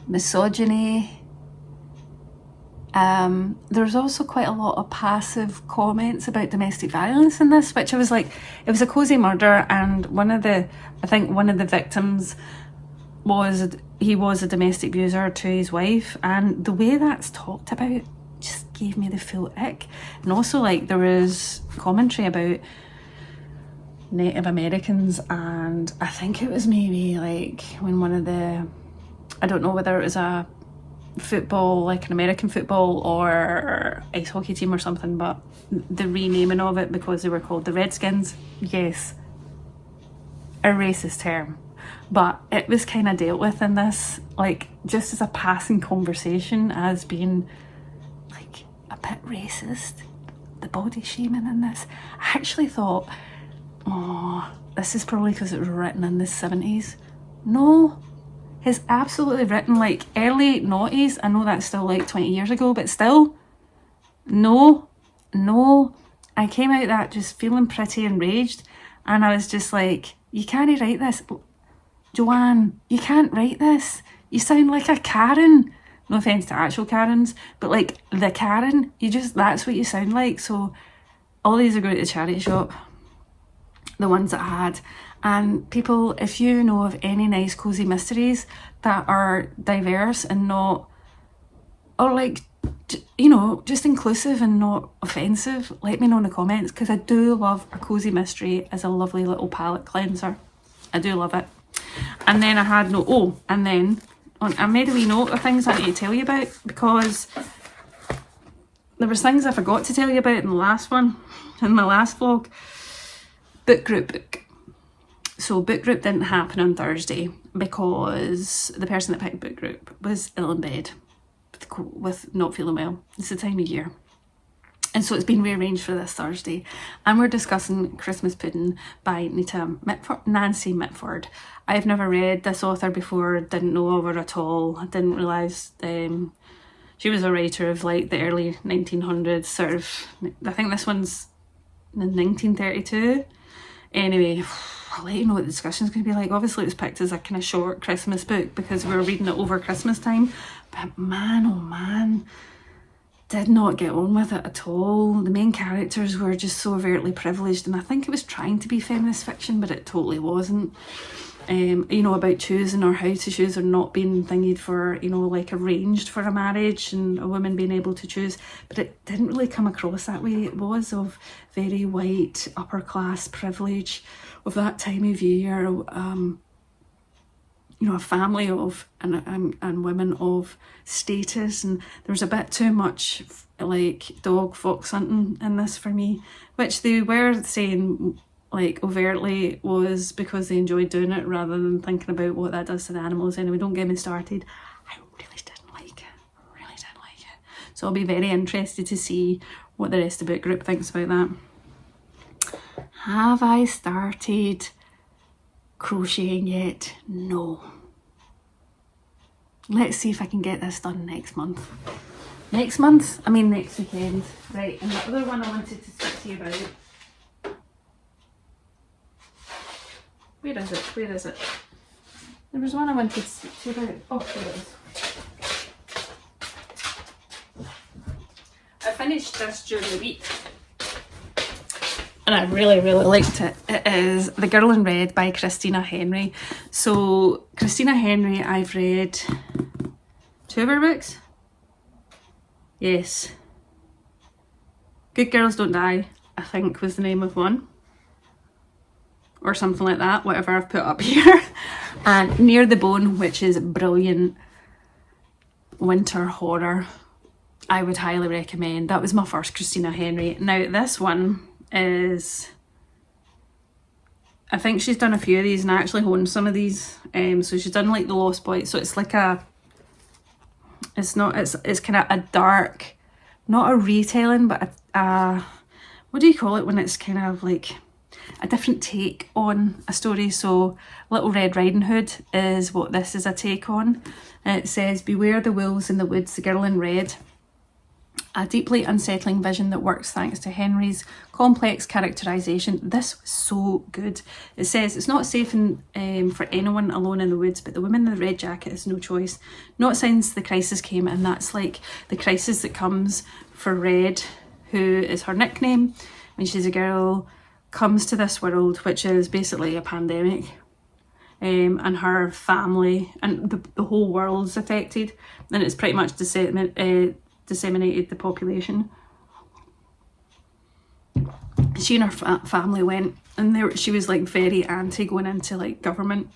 misogyny. There's also quite a lot of passive comments about domestic violence in this, which I was like, it was a cozy murder, and I think one of the victims was a domestic abuser to his wife, and the way that's talked about just gave me the full ick. And also, like, there was commentary about Native Americans, and I think it was maybe like when one of the, I don't know whether it was a football, like an American football or ice hockey team or something, but the renaming of it because they were called the Redskins, yes, a racist term. But it was kind of dealt with in this, like, just as a passing conversation as being, like, a bit racist. The body shaming in this. I actually thought, oh, this is probably because it was written in the 70s. No, it's absolutely written, like, early noughties. I know that's still, like, 20 years ago, but still, no. I came out that just feeling pretty enraged, and I was just like, you can't write this. Joanne, you can't write this. You sound like a Karen. No offence to actual Karens, but like the Karen, that's what you sound like. So all these are going to the charity shop, the ones that I had. And people, if you know of any nice cozy mysteries that are diverse and not, or like, you know, just inclusive and not offensive, let me know in the comments, because I do love a cozy mystery as a lovely little palate cleanser. I do love it. And then I had and then I made a wee note of things I need to tell you about, because there was things I forgot to tell you about in the last one, in my last vlog. Book group. So book group didn't happen on Thursday because the person that picked book group was ill in bed with not feeling well. It's the time of year. And so it's been rearranged for this Thursday. And we're discussing Christmas Pudding by Nancy Mitford. I've never read this author before, didn't know of her at all. I didn't realise she was a writer of like the early 1900s, sort of. I think this one's in 1932. Anyway, I'll let you know what the discussion's going to be like. Obviously it was picked as a kind of short Christmas book because we were reading it over Christmas time. But man, oh man, did not get on with it at all. The main characters were just so overtly privileged, and I think it was trying to be feminist fiction, but it totally wasn't. You know, about choosing or how to choose or not being thingied for, you know, like arranged for a marriage and a woman being able to choose. But it didn't really come across that way. It was of very white, upper class privilege of that time of year. You know, a family of and women of status, and there was a bit too much like dog fox hunting in this for me, which they were saying like overtly was because they enjoyed doing it rather than thinking about what that does to the animals. Anyway, don't get me started. I really didn't like it. So I'll be very interested to see what the rest of the book group thinks about that. Have I started crocheting yet? No. Let's see if I can get this done next month. Next weekend. Right, and the other one I wanted to speak to you about. Where is it? There was one I wanted to speak to you about. Oh, there it is. I finished this during the week. And I really, really liked it. It is The Girl in Red by Christina Henry. So, Christina Henry, I've read 2 of her books. Yes. Good Girls Don't Die, I think was the name of one. Or something like that, whatever I've put up here. And Near the Bone, which is brilliant winter horror. I would highly recommend. That was my first Christina Henry. Now this one is, I think she's done a few of these and I actually own some of these. So she's done like The Lost Boy. So it's like it's kind of a dark, not a retelling, but what do you call it when it's kind of like a different take on a story? So Little Red Riding Hood is what this is a take on. And it says, beware the wolves in the woods, the girl in red. A deeply unsettling vision that works thanks to Henry's complex characterisation. This was so good. It says, it's not safe for anyone alone in the woods, but the woman in the red jacket has no choice. Not since the crisis came, and that's like the crisis that comes for Red, who is her nickname when she's a girl, comes to this world, which is basically a pandemic. And her family and the whole world's affected, and it's pretty much disseminated the population. She and her family went, and she was like very anti going into like government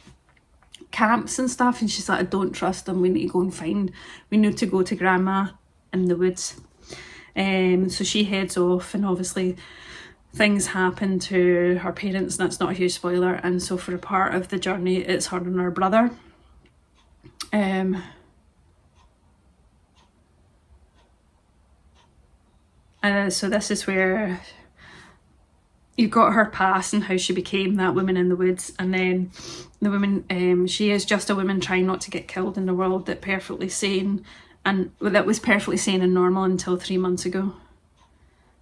camps and stuff, and she's like, I don't trust them, we need to go to grandma in the woods. So she heads off, and obviously things happen to her parents, and that's not a huge spoiler. And so for a part of the journey it's her and her brother. So this is where you've got her past and how she became that woman in the woods, and then the woman, she is just a woman trying not to get killed in a world that was perfectly sane and normal until 3 months ago.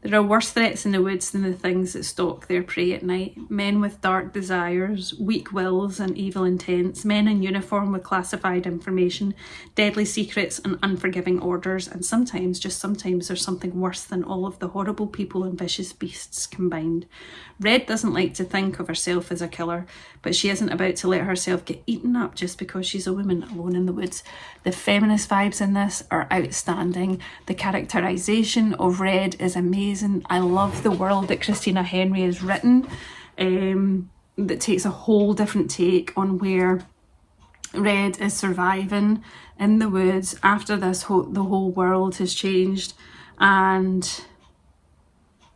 There are worse threats in the woods than the things that stalk their prey at night. Men with dark desires, weak wills and evil intents, men in uniform with classified information, deadly secrets and unforgiving orders, and sometimes, just sometimes, there's something worse than all of the horrible people and vicious beasts combined. Red doesn't like to think of herself as a killer, but she isn't about to let herself get eaten up just because she's a woman alone in the woods. The feminist vibes in this are outstanding. The characterisation of Red is amazing. I love the world that Christina Henry has written, that takes a whole different take on where Red is surviving in the woods after the whole world has changed, and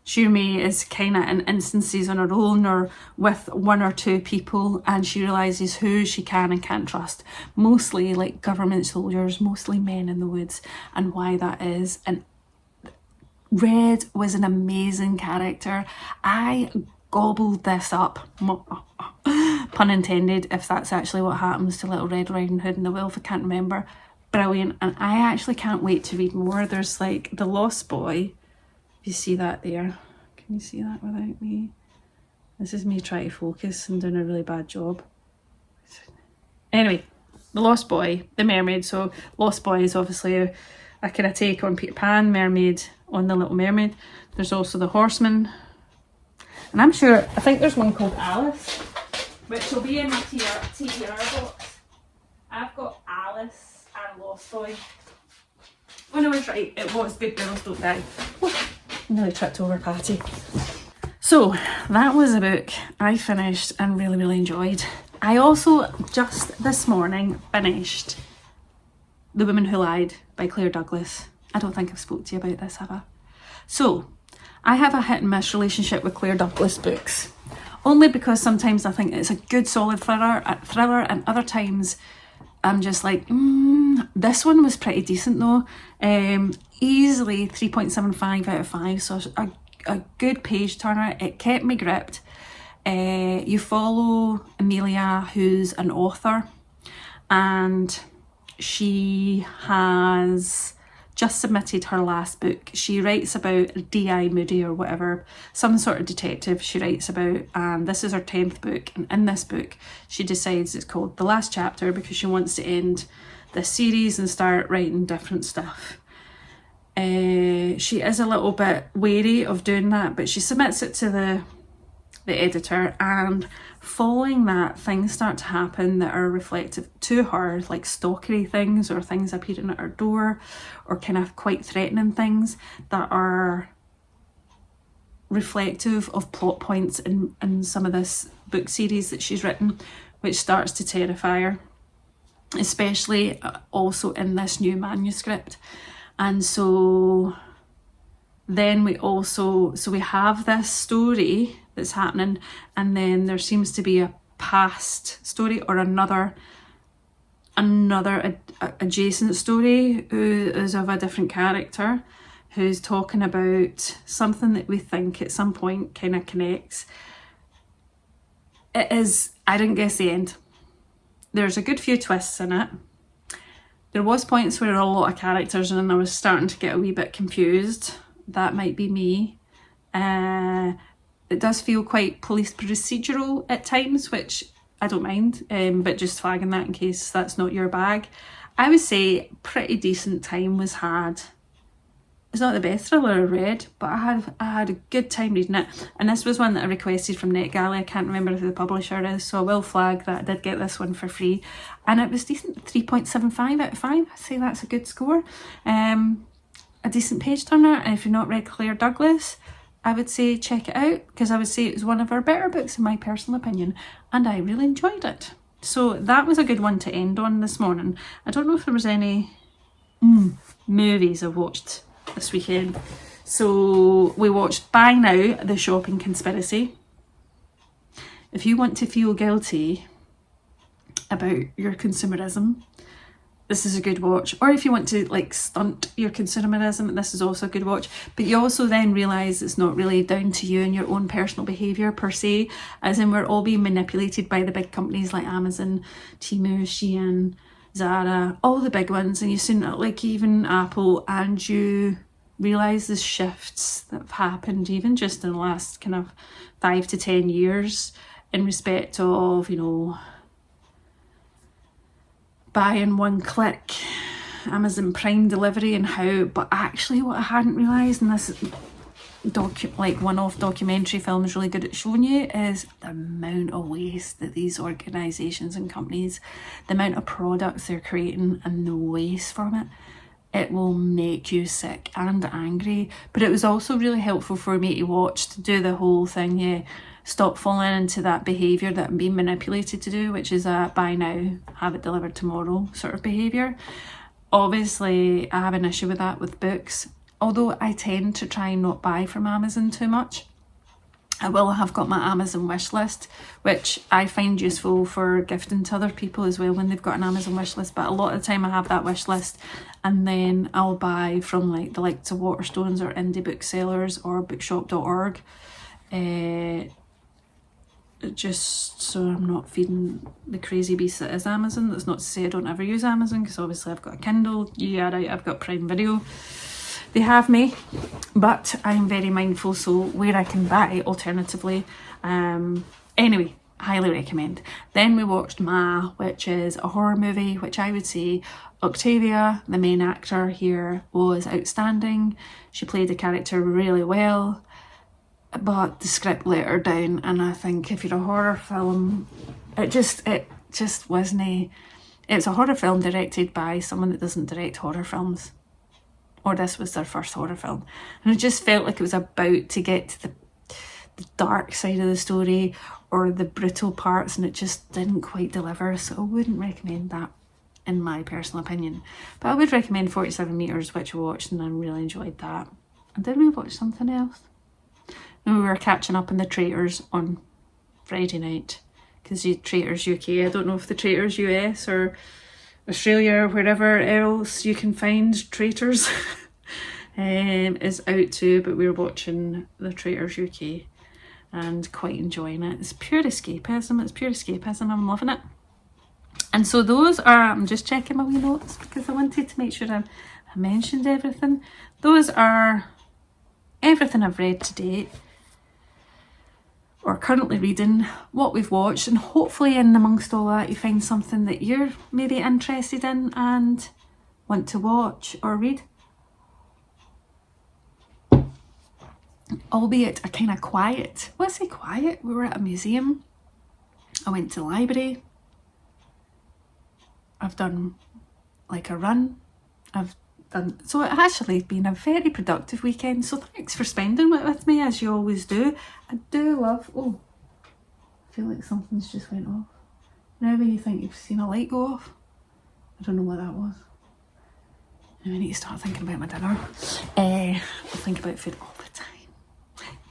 Shirmay is kind of in instances on her own or with one or two people, and she realises who she can and can't trust, mostly like government soldiers, mostly men in the woods, and why that is. And Red was an amazing character. I gobbled this up, pun intended, if that's actually what happens to Little Red Riding Hood and the Wolf, I can't remember. Brilliant, and I actually can't wait to read more. There's like The Lost Boy. You see that there? Can you see that without me? This is me trying to focus and doing a really bad job. Anyway, The Lost Boy, the mermaid. So Lost Boy is obviously a kind of take on Peter Pan, mermaid on The Little Mermaid. There's also The Horseman. And I think there's one called Alice, which will be in my TBR box. I've got Alice and Lost Boy. Oh no, I was right, it was Good Girls Don't Die. Nearly tripped over Patty. So that was a book I finished and really, really enjoyed. I also just this morning finished The Woman Who Lied by Clare Douglas. I don't think I've spoke to you about this, have I? So I have a hit and miss relationship with Clare Douglas books, only because sometimes I think it's a good solid thriller and other times I'm just like, this one was pretty decent though. Easily 3.75 out of 5, so a good page turner. It kept me gripped. You follow Amelia, who's an author, and she has just submitted her last book. She writes about D.I. Moody or whatever, some sort of detective she writes about, and this is her 10th book, and in this book she decides it's called The Last Chapter because she wants to end this series and start writing different stuff. She is a little bit wary of doing that, but she submits it to the editor, and following that, things start to happen that are reflective to her, like stalkery things or things appearing at her door or kind of quite threatening things that are reflective of plot points in some of this book series that she's written, which starts to terrify her, especially also in this new manuscript. And so then we have this story that's happening, and then there seems to be a past story or another adjacent story who is of a different character, who's talking about something that we think at some point kind of connects. It is, I didn't guess the end. There's a good few twists in it. There was points where there were a lot of characters and I was starting to get a wee bit confused. That might be me. It does feel quite police procedural at times, which I don't mind, but just flagging that in case that's not your bag. I would say pretty decent time was had. It's not the best thriller I read, but I had a good time reading it. And this was one that I requested from NetGalley. I can't remember who the publisher is, so I will flag that I did get this one for free. And it was decent, 3.75 out of 5. I'd say that's a good score. A decent page turner, and if you've not read Clare Douglas, I would say check it out, because I would say it was one of her better books in my personal opinion, and I really enjoyed it. So that was a good one to end on this morning. I don't know if there was any movies I've watched this weekend. So we watched By Now, The Shopping Conspiracy. If you want to feel guilty about your consumerism, this is a good watch. Or if you want to like stunt your consumerism, this is also a good watch. But you also then realise it's not really down to you and your own personal behaviour per se, as in we're all being manipulated by the big companies like Amazon, Temu, Shein, Zara, all the big ones, and you soon like even Apple, and you realise the shifts that have happened even just in the last kind of 5 to 10 years in respect of, you know, buy in one click, Amazon Prime delivery, and how, but actually what I hadn't realised, and this one-off documentary film is really good at showing you, is the amount of waste that these organisations and companies, the amount of products they're creating and the waste from it. It will make you sick and angry. But it was also really helpful for me to watch, to do the whole thing, stop falling into that behaviour that I'm being manipulated to do, which is a buy now, have it delivered tomorrow sort of behaviour. Obviously, I have an issue with that with books. Although I tend to try and not buy from Amazon too much, I will have got my Amazon wish list, which I find useful for gifting to other people as well when they've got an Amazon wish list. But a lot of the time I have that wish list, and then I'll buy from like the likes of Waterstones or indie booksellers or bookshop.org, just so I'm not feeding the crazy beast that is Amazon. That's not to say I don't ever use Amazon, because obviously I've got a Kindle, yeah right, I've got Prime Video. They have me, but I'm very mindful, so where I can buy alternatively. Anyway, highly recommend. Then we watched Ma, which is a horror movie, which I would say Octavia, the main actor here, was outstanding. She played the character really well, but the script let her down, and I think if you're a horror film, it just wasn't. It's a horror film directed by someone that doesn't direct horror films. Or this was their first horror film. And it just felt like it was about to get to the dark side of the story or the brutal parts, and it just didn't quite deliver. So I wouldn't recommend that, in my personal opinion. But I would recommend 47 Metres, which we watched, and I really enjoyed that. And did we watch something else? No, we were catching up on the Traitors on Friday night. Because Traitors UK, I don't know if the Traitors US or Australia or wherever else you can find Traitors is out too, but we're watching the Traitors UK and quite enjoying it. It's pure escapism, I'm loving it. And so those are, I'm just checking my wee notes because I wanted to make sure I mentioned everything. Those are everything I've read to date, or currently reading, what we've watched, and hopefully in amongst all that you find something that you're maybe interested in and want to watch or read. Albeit a kind of quiet, let's say quiet, we were at a museum, I went to the library, I've done like a run, so it actually been a very productive weekend, so thanks for spending it with me as you always do. I do love, oh, I feel like something's just went off. Now when you think you've seen a light go off, I don't know what that was. Now I need to start thinking about my dinner. I think about food all the time.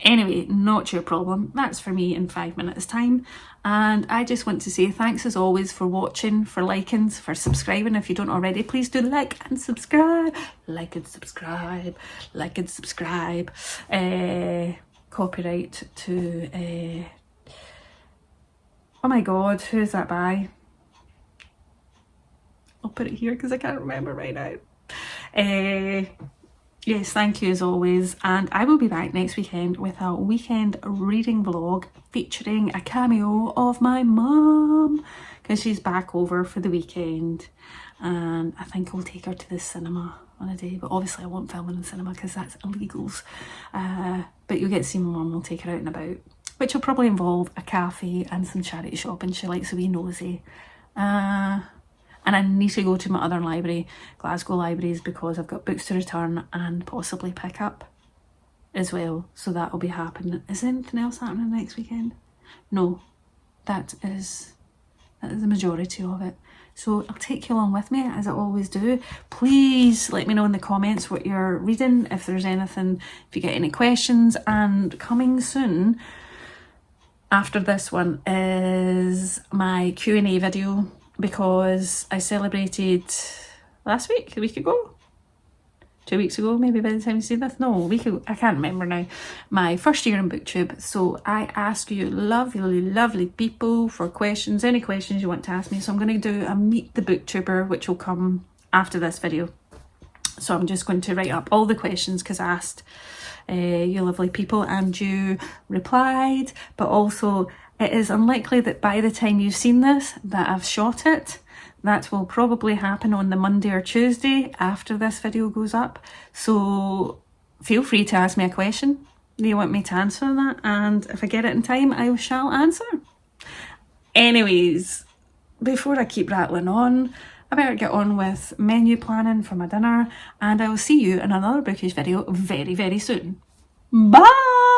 Anyway, not your problem. That's for me in 5 minutes time. And I just want to say thanks as always for watching, for liking, for subscribing. If you don't already, please do like and subscribe. Like and subscribe. Like and subscribe. Copyright to... oh my god, who is that by? I'll put it here because I can't remember right now. Yes, thank you as always, and I will be back next weekend with a weekend reading vlog featuring a cameo of my mum, because she's back over for the weekend, and I think I'll take her to the cinema on a day, but obviously I won't film in the cinema because that's illegals, but you'll get to see my mum. We'll take her out and about, which will probably involve a cafe and some charity shopping. She likes a wee nosy. And I need to go to my other library, Glasgow libraries, because I've got books to return and possibly pick up as well. So that will be happening. Is there anything else happening next weekend? No, that is the majority of it. So I'll take you along with me as I always do. Please let me know in the comments what you're reading, if there's anything, if you get any questions. And coming soon after this one is my Q&A video, because I celebrated last week, a week ago, 2 weeks ago, maybe by the time you see this, no, a week ago, I can't remember now, my first year in BookTube. So I ask you lovely people for questions, any questions you want to ask me. So I'm going to do a Meet the Booktuber, which will come after this video. So I'm just going to write up all the questions because I asked you lovely people and you replied, but also it is unlikely that by the time you've seen this that I've shot it. That will probably happen on the Monday or Tuesday after this video goes up. So feel free to ask me a question. Do you want me to answer that? And if I get it in time, I shall answer. Anyways, before I keep rattling on, I better get on with menu planning for my dinner, and I will see you in another bookish video very, very soon. Bye!